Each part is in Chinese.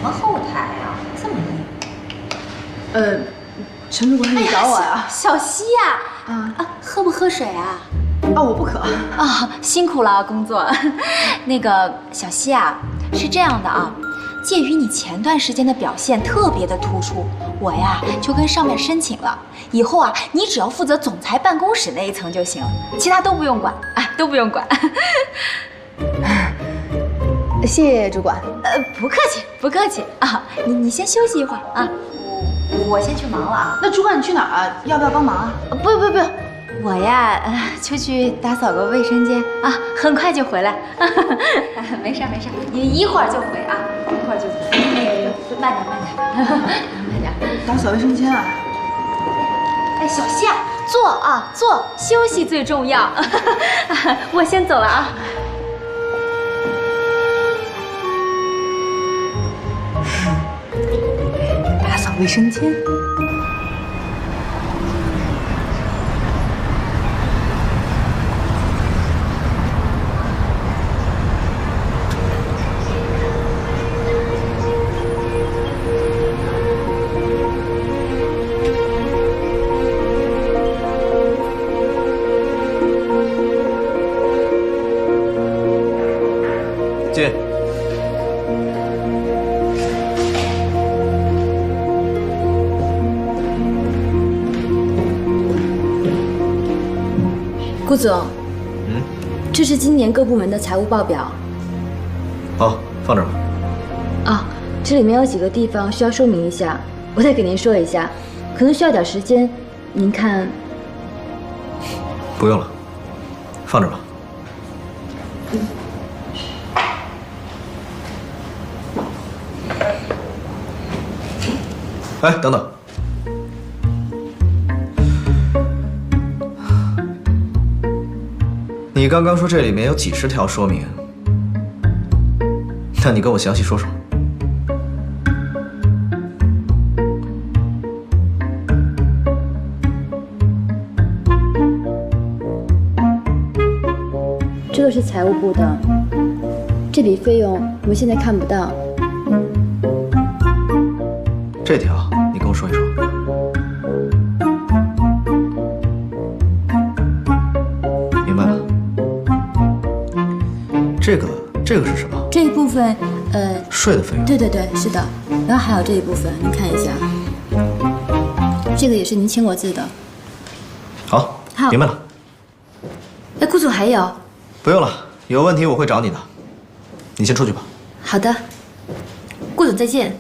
么后台啊？这么累？陈主管，你找我呀？小溪呀，喝不喝水啊？我不渴。辛苦了工作。那个小溪啊，是这样的啊，鉴于你前段时间的表现特别的突出，我呀就跟上面申请了，以后啊你只要负责总裁办公室那一层就行，其他都不用管，都不用管。谢谢主管。不客气，不客气啊。你先休息一会儿啊，我先去忙了啊。那主管你去哪儿啊？要不要帮忙啊？不用，我呀出去打扫个卫生间啊，很快就回来。没事，你一会儿就回啊，一会儿就回。慢点。打扫卫生间啊？哎，小溪啊，坐，休息最重要。我先走了啊。打扫卫生间。进。顾总，这是今年各部门的财务报表。好，放这儿吧。这里面有几个地方需要说明一下，我再给您说一下，可能需要点时间，您看。不用了，放这儿吧。哎，等等。你刚刚说这里面有几十条说明，那你跟我详细说说。这个是财务部的，这笔费用我们现在看不到。这条你跟我说一说。明白了。这个是什么？这一部分，税的费用。对，是的。然后还有这一部分，您看一下，这个也是您签过字的。好，明白了。哎，顾总还有？不用了，有问题我会找你的。你先出去吧。好的，顾总再见。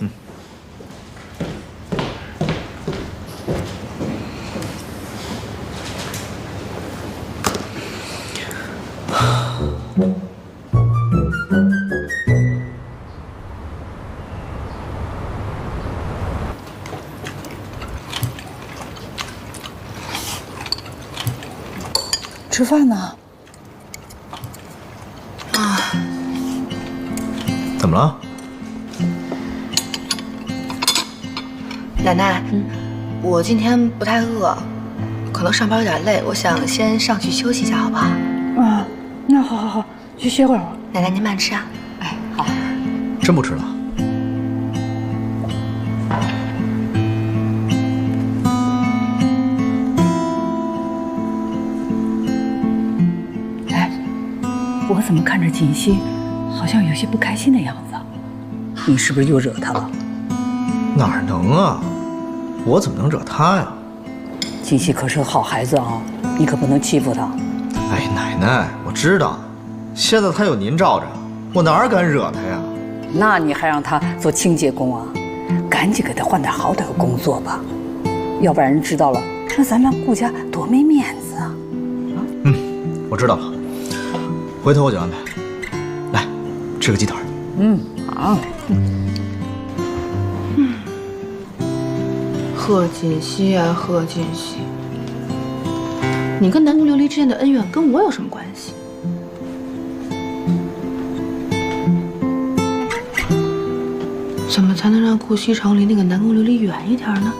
吃饭呢？怎么了？奶奶，我今天不太饿，可能上班有点累，我想先上去休息一下，好不好？那好，去歇会儿。奶奶您慢吃啊。哎，好。真不吃了？我怎么看着锦溪好像有些不开心的样子？你是不是又惹她了？哪能啊？我怎么能惹她呀？锦溪可是个好孩子啊，你可不能欺负她。哎，奶奶，我知道，现在她有您罩着，我哪敢惹她呀？那你还让她做清洁工啊？赶紧给她换点好点的工作吧，要不然人知道了，那咱们顾家多没面子啊！我知道了。回头我就安排。来，吃个鸡腿。好。贺锦溪啊，贺锦溪，你跟南宫琉璃之间的恩怨跟我有什么关系？怎么才能让顾西城离那个南宫琉璃远一点呢？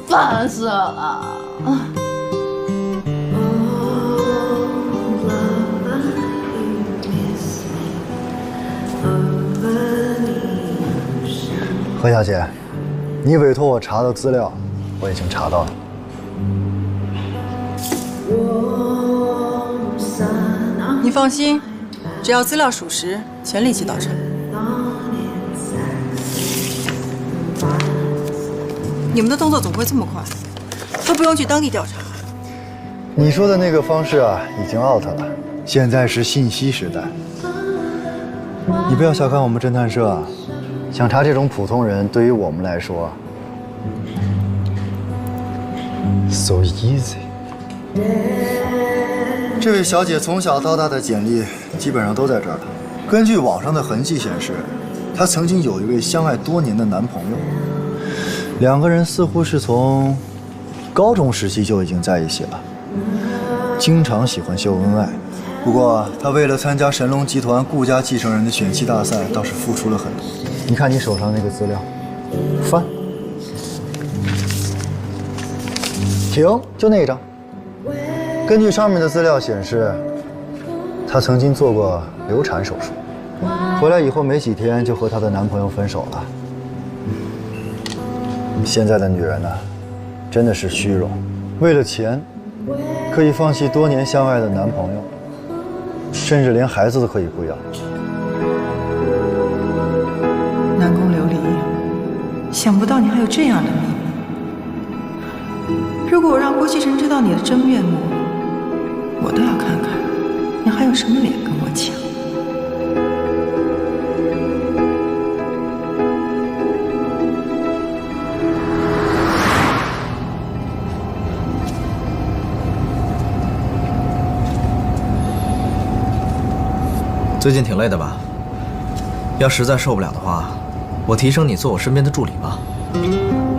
烦死了！何小姐，你委托我查的资料，我已经查到了。你放心，只要资料属实，钱立即到账。你们的动作怎么会这么快？都不用去当地调查。你说的那个方式啊，已经 out 了。现在是信息时代，你不要小看我们侦探社啊，想查这种普通人，对于我们来说 ，so easy。这位小姐从小到大的简历基本上都在这儿了。根据网上的痕迹显示，她曾经有一位相爱多年的男朋友，两个人似乎是从高中时期就已经在一起了，经常喜欢秀恩爱。不过，她为了参加神龙集团顾家继承人的选妻大赛，倒是付出了很多。你看你手上那个资料，翻，停，就那一张。根据上面的资料显示，她曾经做过流产手术，回来以后没几天就和她的男朋友分手了。现在的女人呢，真的是虚荣，为了钱，可以放弃多年相爱的男朋友，甚至连孩子都可以不要。南宫琉璃，想不到你还有这样的秘密。如果我让郭继晨知道你的真面目，我都要看看你还有什么脸跟我抢。最近挺累的吧？要实在受不了的话，我提升你做我身边的助理吧。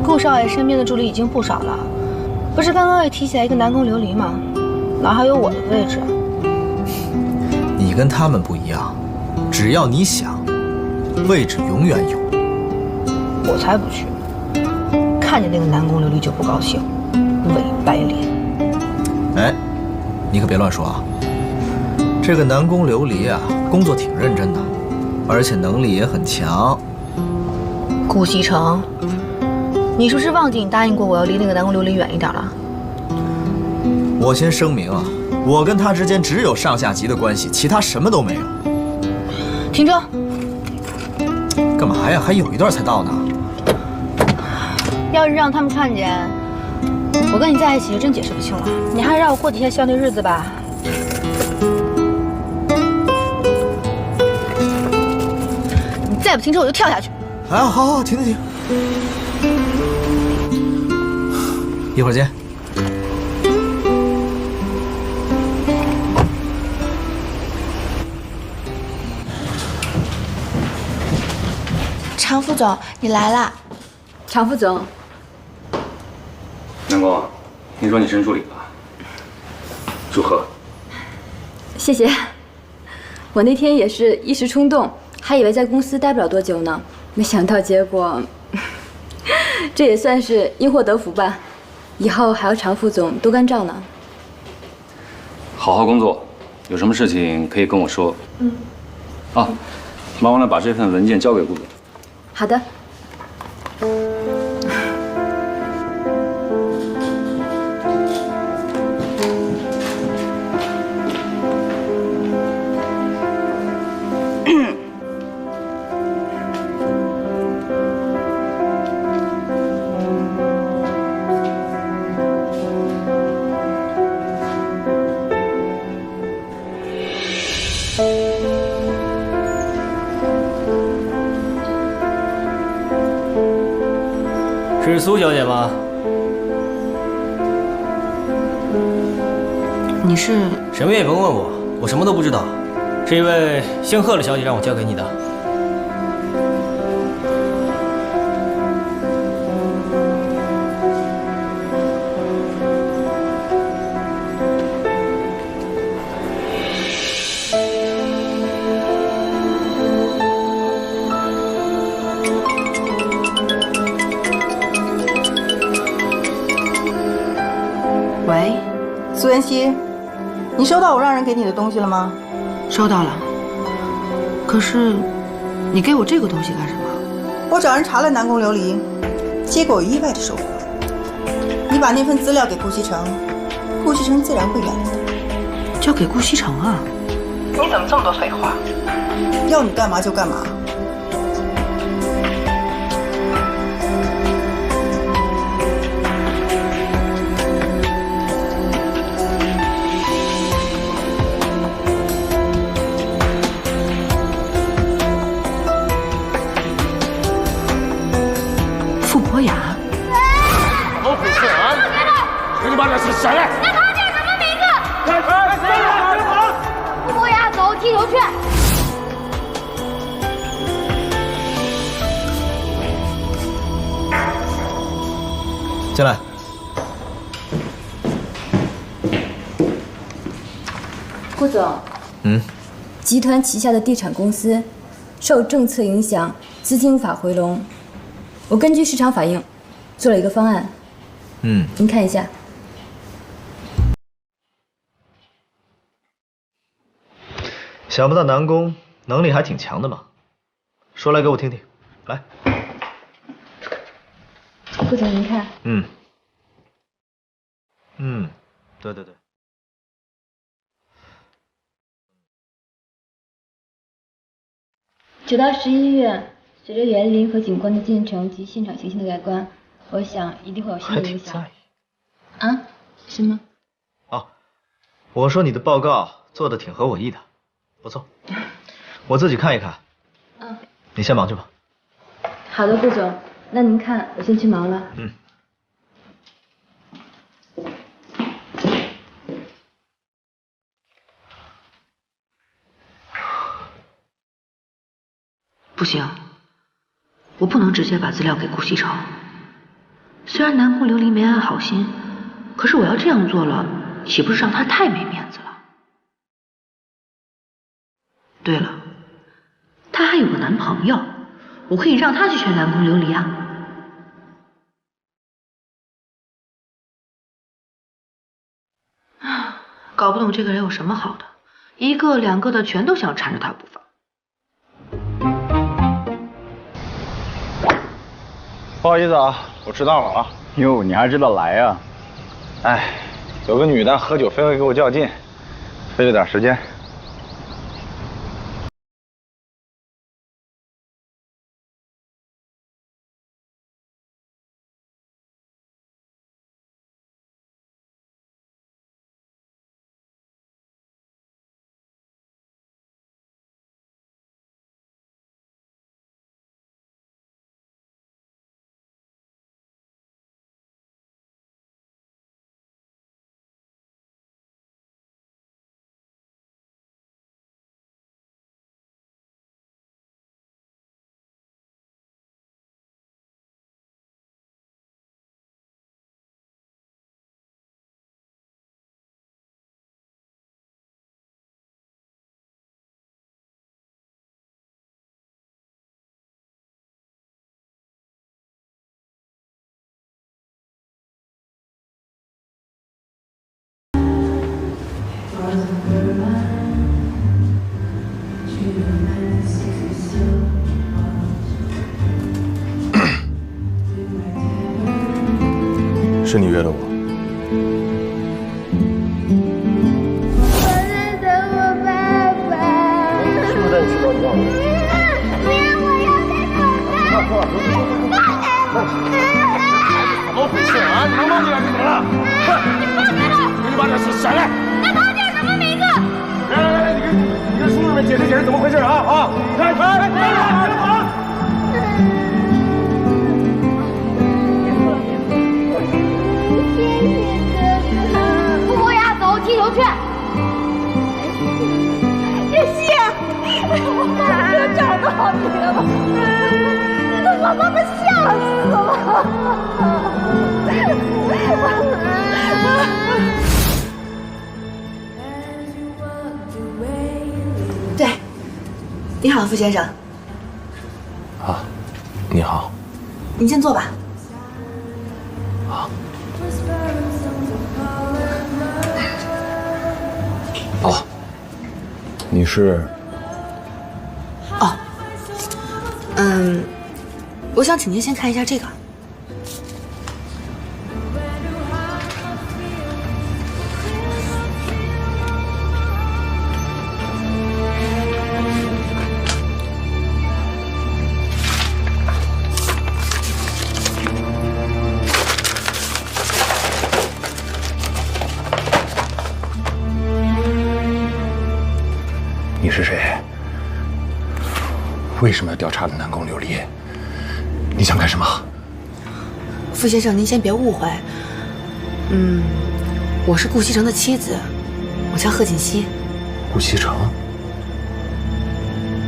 顾少爷身边的助理已经不少了，不是刚刚也提起来一个南宫琉璃吗？哪还有我的位置？你跟他们不一样，只要你想，位置永远有。我才不去！看见那个南宫琉璃就不高兴，伪白脸。哎，你可别乱说啊！这个南宫琉璃啊，工作挺认真的，而且能力也很强。顾西城，你是不是忘记你答应过我要离那个南宫琉璃远一点了？我先声明啊，我跟他之间只有上下级的关系，其他什么都没有。停车！干嘛呀？还有一段才到呢。要是让他们看见我跟你在一起，就真解释不清了。你还是让我过几天孝那日子吧。你再不停车，我就跳下去。哎，好，停。一会儿见。常副总，你来啦！常副总，南宫，听说你升助理了，祝贺！谢谢。我那天也是一时冲动，还以为在公司待不了多久呢，没想到结果，这也算是因祸得福吧。以后还要常副总多关照呢。好好工作，有什么事情可以跟我说。啊，忙完了把这份文件交给顾总。好的。是苏小姐吗？你是？什么也甭问我，我什么都不知道。是一位姓贺的小姐让我交给你的。喂，苏妍希，你收到我让人给你的东西了吗？收到了。可是，你给我这个东西干什么？我找人查了南宫琉璃，结果有意外的收获。你把那份资料给顾西城，顾西城自然会原谅你。交给顾西城啊？你怎么这么多废话？要你干嘛就干嘛。傅博雅，老虎是俺，给你把这事下来。那他叫什么名字？傅博雅，走，踢球去。进来。顾总，集团旗下的地产公司受政策影响，资金无法回笼。我根据市场反应，做了一个方案。您看一下。想不到南宫能力还挺强的嘛，说来给我听听。来，顾总，您看。对对对。9到11月，随着园林和景观的建成及现场形象的改观，我想一定会有新的影响。啊？是吗？哦，我说你的报告做的挺合我意的，不错，我自己看一看。你先忙去吧。好的，顾总，那您看，我先去忙了。不行，我不能直接把资料给顾西城。虽然南宫琉璃没安好心，可是我要这样做了，岂不是让她太没面子了？对了，她还有个男朋友，我可以让她去劝南宫琉璃啊。搞不懂这个人有什么好的，一个两个的全都想缠着他不放。不好意思啊，我迟到了啊。哟，你还知道来呀？哎，有个女的喝酒非要给我较劲，费了点时间。是你约的我。我在等我爸爸。是不是带你去找你爸爸？不要，我要在等怎么回事啊？能不能这样就走了？你放开他！给你把这事下来。那他叫什么名字？来，你跟叔叔们解释解释怎么回事啊！来，傅博雅，走，踢球去。叶希，我哥找到你了，你都把妈妈吓死了。对，你好，傅先生。啊，你好。你先坐吧。好。哦，你是？哦，我想请您先看一下这个。你是谁？为什么要调查南宫琉璃？你想干什么？傅先生，您先别误会。我是顾西城的妻子，我叫贺锦熙。顾西城？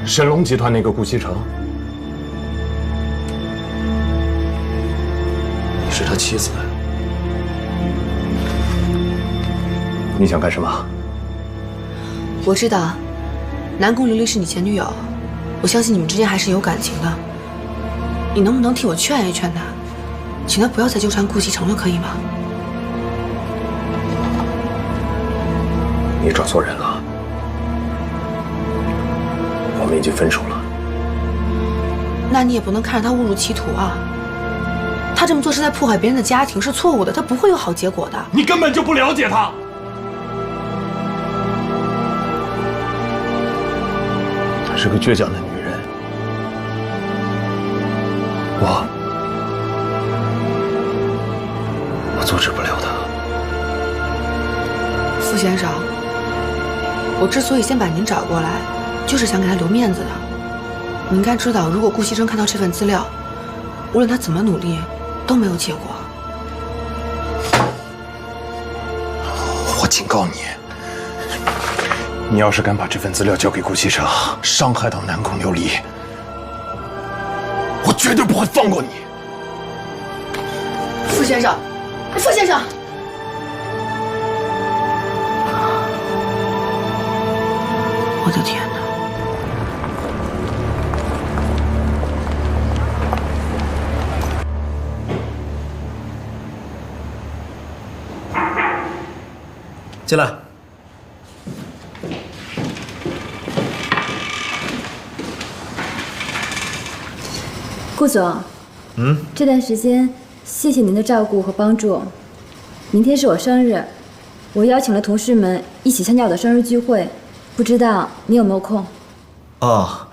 神龙集团那个顾西城？你是他妻子？你想干什么？我知道，南宫琉璃是你前女友，我相信你们之间还是有感情的。你能不能替我劝一劝他，请他不要再纠缠顾西城了，可以吗？你找错人了，我们已经分手了。那你也不能看着他误入歧途啊！他这么做是在破坏别人的家庭，是错误的，他不会有好结果的。你根本就不了解他。她是个倔强的女人，我阻止不了她。傅先生，我之所以先把您找过来，就是想给他留面子的。你应该知道，如果顾西城看到这份资料，无论他怎么努力，都没有结果。我警告你，你要是敢把这份资料交给顾西城，伤害到南宫琉璃，我绝对不会放过你。傅先生，傅先生。我的天哪！进来。顾总，这段时间谢谢您的照顾和帮助。明天是我生日，我邀请了同事们一起参加我的生日聚会，不知道你有没有空？哦，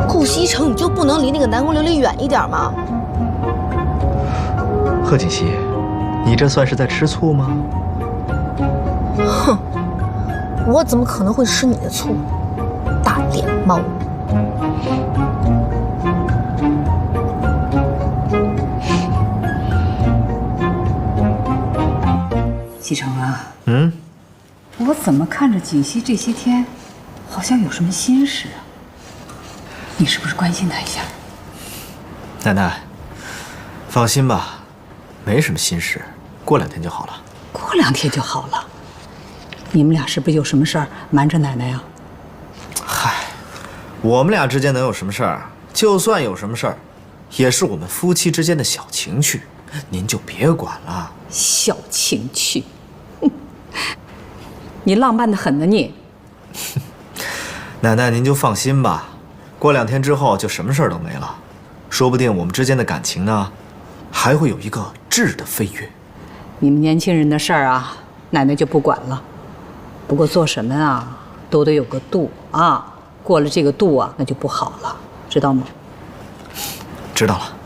顾西城，你就不能离那个南宫琉璃远一点吗？贺锦熙，你这算是在吃醋吗？哼，我怎么可能会吃你的醋，大脸猫！西城啊，我怎么看着锦溪这些天，好像有什么心事啊？你是不是关心他一下？奶奶，放心吧，没什么心事，过2天就好了。过2天就好了？你们俩是不是有什么事儿瞒着奶奶呀？嗨，我们俩之间能有什么事儿？就算有什么事儿，也是我们夫妻之间的小情趣，您就别管了。小情趣，哼，你浪漫的很呢你。奶奶，您就放心吧。过2天之后就什么事儿都没了，说不定我们之间的感情呢，还会有一个质的飞跃。你们年轻人的事儿啊，奶奶就不管了。不过做什么啊，都得有个度啊，过了这个度啊，那就不好了，知道吗？知道了。